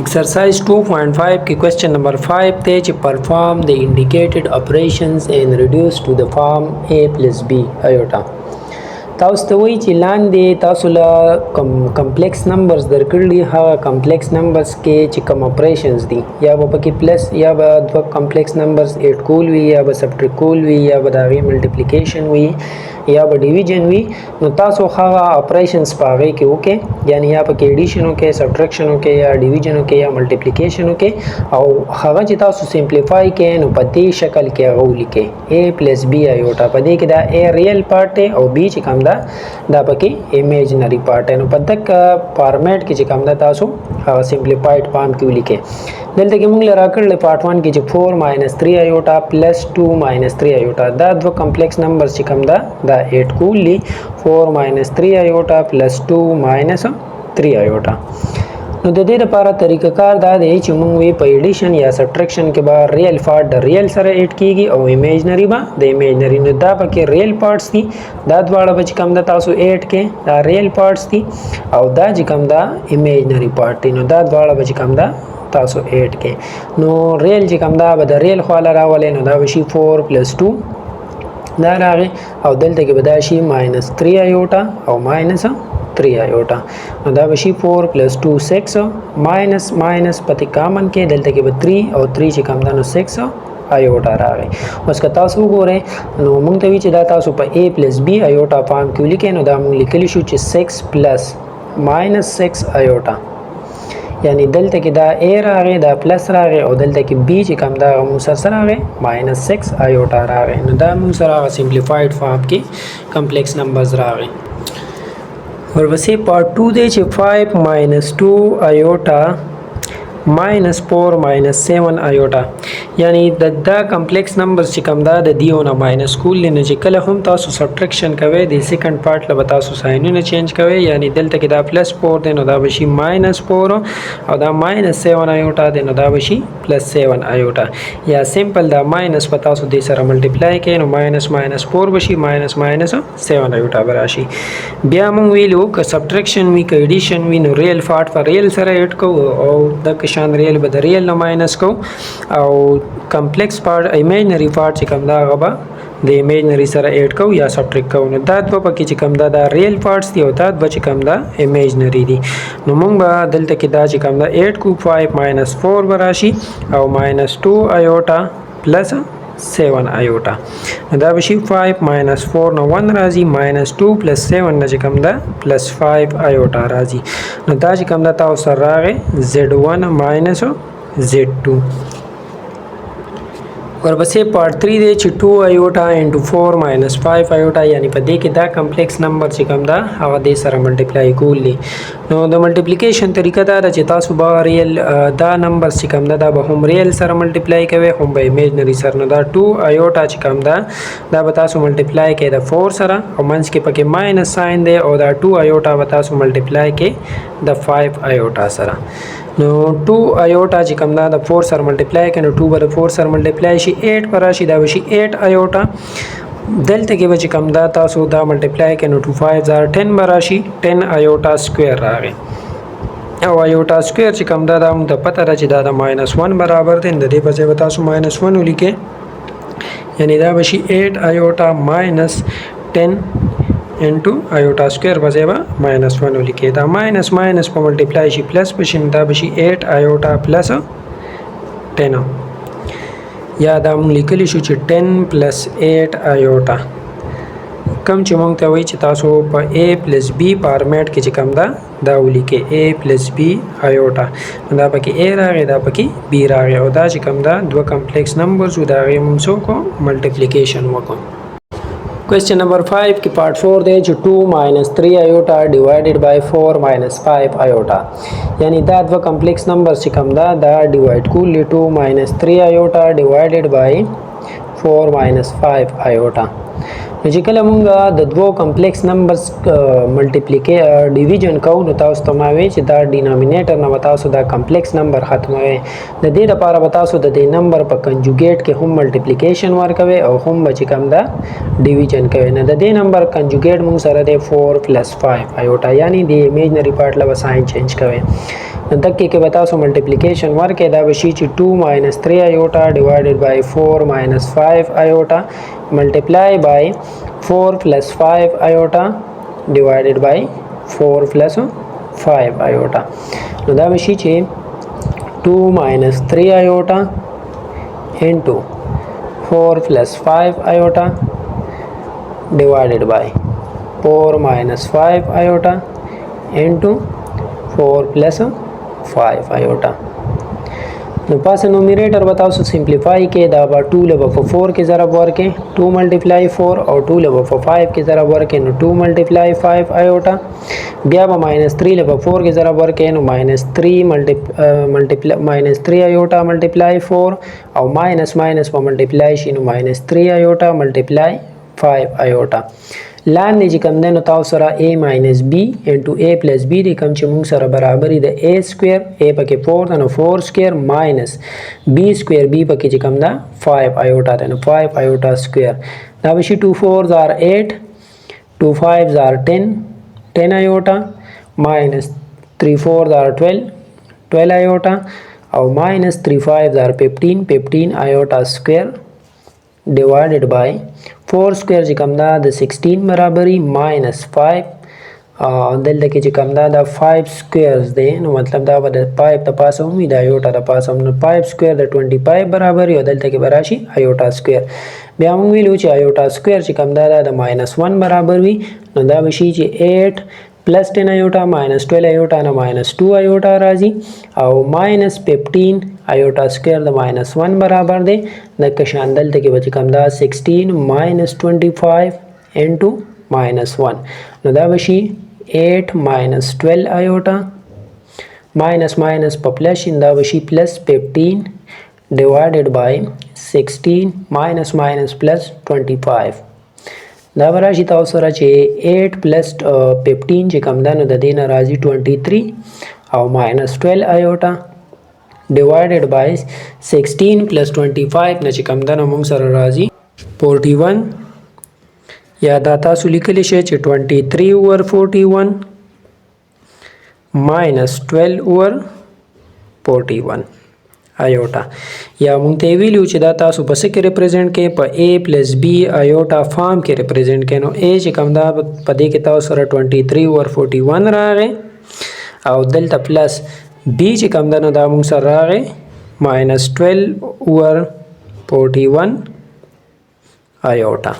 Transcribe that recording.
Exercise 2.5 की question number 5 थे چې perform the indicated operations and reduce to the form a plus b iota. تاسو ته وایي چې لاندې تاسو له کمپلیکس نمبرز درکړي هغه کمپلیکس نمبرز کې چې کوم اپریشنز دي یا به پکې پلس یا به دوه کمپلیکس نمبرز ایډ کول وي یا به سبټریکټ کول وي یا به د هغې ملټیپلیکیشن وي یا به ډیویژن وي نو تاسو هغه اپریشنز په هغې کې وکړئ یعنی یا پکې ایډیشن وکړئ سبټریکشن وکړئ یا ډیویژن وکړئ یا ملټیپلیکیشن وکړئ او هغه چې تاسو سمپلیفای کړئ نو په دې شکل کې هغه ولیکئ a پلس b ایوټا په دې کې دا a ریل پارټ دی او b چې کوم دا پکې ایمیجنری پارټ دی نو په دک فارمیټ کې چې کوم دا تاسو هغه سمپلیفایډ فارم کې ولیکئ دلته کې موږ راکړل پارت 1 کې چې 4 - 3 ایوټا پلس 2 - 3 ایوټا دا دوه کمپلیکس نمبرز چې کوم دا 8 کولی 4 - 3 ایوټا پلس 2 - 3 ایوټا نو د دې لپاره طریقه کار دا دی چې موږ وی په ایډیشن یا سبټریکشن کې به ریل پارت د ریل سره ایډ کیږي او ایمیجنری به د ایمیجنری نو دا پکې ریل پارټس دي دا دواړه به چې کوم دا تاسو ایډ کې دا ریل پارټس دي او دا چې کوم دا ایمیجنری پارت دی نو دا دواړه به چې کوم دا تاسو ایډ کې نو ریل چې کوم دا به د ریل خواله راولې نو دا به شي 4 + 2 دا راغی او دلته کې به دا شي -3 ایوټا او -3 ایوټا نو دا به شي 4 + 2 6 ماینس پتی کامن کې دلته کې به 3 او 3 چې کوم دا نو 6 ایوټا راغی اوس که تاسو وګورئ نو موږ ته وی چې دا تاسو په a + b ایوټا فارم کې ولیکئ نو دا موږ لیکلی شو چې 6 + -6 ایوټا یعنی دلته کې دا a راغی دا پلس راغی او دلته کې b چې کوم دا موږ سره راغی -6 ایوټا راغی نو دا موږ سره سمپلیفایډ فارم کې کمپلیکس نمبرز راغی ورپسې پارت 2 دی چې 5 - 2 ایوټا -4 - 7 ایوټا یعنی دا کمپلیکس نمبر چې کوم دا د دیونه ماینس کول نه چې کله هم تاسو سبټریکشن کوئ د سیکنډ پارت له تاسو ساينونه چینج کوئ یعنی دلته کې دا +4 دی نو دا به شي -4 او دا -7 ایوټا دی نو دا به شي +7 ایوټا یا سمپل دا ماینس په تاسو د سره ملټیپلای کړئ نو -4 به شي -7 ایوټا به راشي بیا موږ ویلو که سبټریکشن وی که ایډیشن وی نو ریل پارت پر ریل سره ایډ کوو او د شان ریل به د ریل نه ماینس کو او کمپلیکس پارت ایمیجنری پارت چې کوم دا غبا د ایمیجنری سره ایډ کو یا سبټریکټ کو نو دا په پکې چې کوم دا ریل پارتس دی او دا چې کوم دا ایمیجنری دی نو موږ به دلته کې دا چې کوم دا 8 کو 5 - 4 براشي او -2 ایوټا پلس 7 ایوټا دا به شي 5 - 4 نو 1 راځي -2 + 7 نه چې کوم دا +5 ایوټا راځي نو دا چې کوم دا تاسو سره راغی z1 - z2 ورپسې پارت 3 دی چې 2 ایوټا × 4 - 5 ایوټا یعنی په دې کې دا کمپلیکس نمبر چې کوم دا هغه د سره ملټیپلای کولی نو د ملټیپلیکیشن طریقه دا چې تاسو به ریل دا نمبر چې کوم دا به هم ریل سره ملټیپلای کوي هم به ایمیجنری سره نو دا 2 ایوټا چې کوم دا به تاسو ملټیپلای کوي د 4 سره او منځ کې پکې ماینس ساين دی او دا 2 ایوټا به تاسو ملټیپلای کوي د 5 ایوټا سره نو 2 ایوټا چې کوم دا د 4 سره ملټیپلای کړي نو 2 به د 4 سره ملټیپلای شي 8 پر راشي دا به شي 8 ایوټا دلته کې به چې کوم دا تاسو دا ملټیپلای کړي نو 2 5 are 10 به راشي 10 ایوټا سکوير راغی او ایوټا سکوير چې کوم دا موږ ته پته را چې دا د -1 برابر دی د دې په ځای به تاسو -1 ولیکئ یعنی دا به شي 8 ایوټا -10 into iota square بځای -1 ولیکئ دا ماینس په ملټیپلای شي پلس په شین دا به شي 8 iota plus 10 یا دا موږ لیکلی شو چې 10 + 8 iota کم چې موږ ته وایي چې تاسو په a + b فارمیټ کې چې کوم دا ولیکئ a + b iota دا پکې a راغی دا پکې b راغی او دا چې کوم دا دوه کمپلیکس نمبرز دا غي موږ څوک ملټیپلیکیشن وکړو Question number 5 की part 4 दे जो 2 - 3 iota divided by 4 - 5 iota यानी दा दो complex number से कम दा divide cool 2 - 3 iota divided by 4 - 5 iota نو چې کله مونږ د دوو کمپلیکس نمبرز ډیویژن کوو نو تاسو ته ما وی چې دا ډینامینیټر نه تاسو دا کمپلیکس نمبر ختموي. د دې لپاره به تاسو د دې نمبر په کنجوګیټ کې هم ملټیپلیکیشن ورکوي او هم به چې کوم دا ډیویژن کوي. نه د دې نمبر کنجوګیټ مونږ سره دی 4 + 5 ایوټا، یعنی د ایمیجنری پارت له ساين چینج کوي. نو دکې کې به تاسو ملټیپلیکیشن ورکړئ، دا به شي چې 2 - 3 ایوټا ډیوایډډ بای 4 - 5 ایوټا ملټیپلای بای 4 + 5 ایوټا divided by 4 plus 5 iota. نو دا بشي چې 2 - 3 iota into 4 + 5 iota divided by 4 - 5 iota into 4 + 5 iota. نو پاس نومریټر به تاسو سمپلیفای کې دا به 2 له 4 کې ضرب ورکې 2 × 4 او 2 له 5 کې ضرب ورکې نو 2 × 5 ایوټا. بیا به -3 له 4 کې ضرب ورکې نو -3 ایوټا ملټیپلای 4 او ماینس په ملټیپلای شي نو -3 ایوټا ملټیپلای 5 ایوټا. لاندې چې کوم دی نو تاسو سره a - b into a + b دی کوم چې موږ سره برابرې د a سکویر a پکې 4 ده نو 4 سکویر ماینس b سکویر b پکې چې کوم ده 5 ایوټا ده نو 5 ایوټا سکویر. دا به شي 2 4 = 8 2 5 = 10 ایوټا ماینس 3 4 = 12 ایوټا او ماینس 3 5 = 15 ایوټا سکویر divided by 4 سکویر چې کوم دا د 16 برابرۍ ماینس 5 دلته کې چې کوم دا د 5 سکویرز دی نو مطلب دا به د 5 د پاسه هم وي د ایوټا د پاسه هم نو 5 سکویر د 25 برابرۍ او دلته کې به راشي ایوټا سکویر. بیا موږ ویلو چې ایوټا سکویر چې کوم دا د -1 برابر وي نو دا به شي چې 8 + 10 ایوټا -12 ایوټا نه -2 ایوټا راځي او -15 ایوټا سکویر د -1 برابر دی. د کشان دلته کې به کوم دا 16 - 25 into -1 نو دا به شي 8 - 12 ایوټا ماینس په پلس دا به شي +15 divided by 16 - +25. دا به راشي تاسو سره چې 8 + 15 چې کوم ده نو د دې نه راځي 23 او -12 ایوټا divided by 16 + 25 نه چې کوم ده نو موږ سره راځي 41. یا دا تاسو لیکلی شئ چې 23 / 41 -12 / 41 ایوټا. یا مونږ ته ویلو چې دا تاسو په څه کې ریپرزینټ کې په a + b ایوټا فارم کې ریپرزینټ کې نو a چې کوم دا په دې کې تاسو سره 23 / 41 راغی او دلته پلس b چې کوم دا نو دا مونږ سره راغی -12 / 41 ایوټا.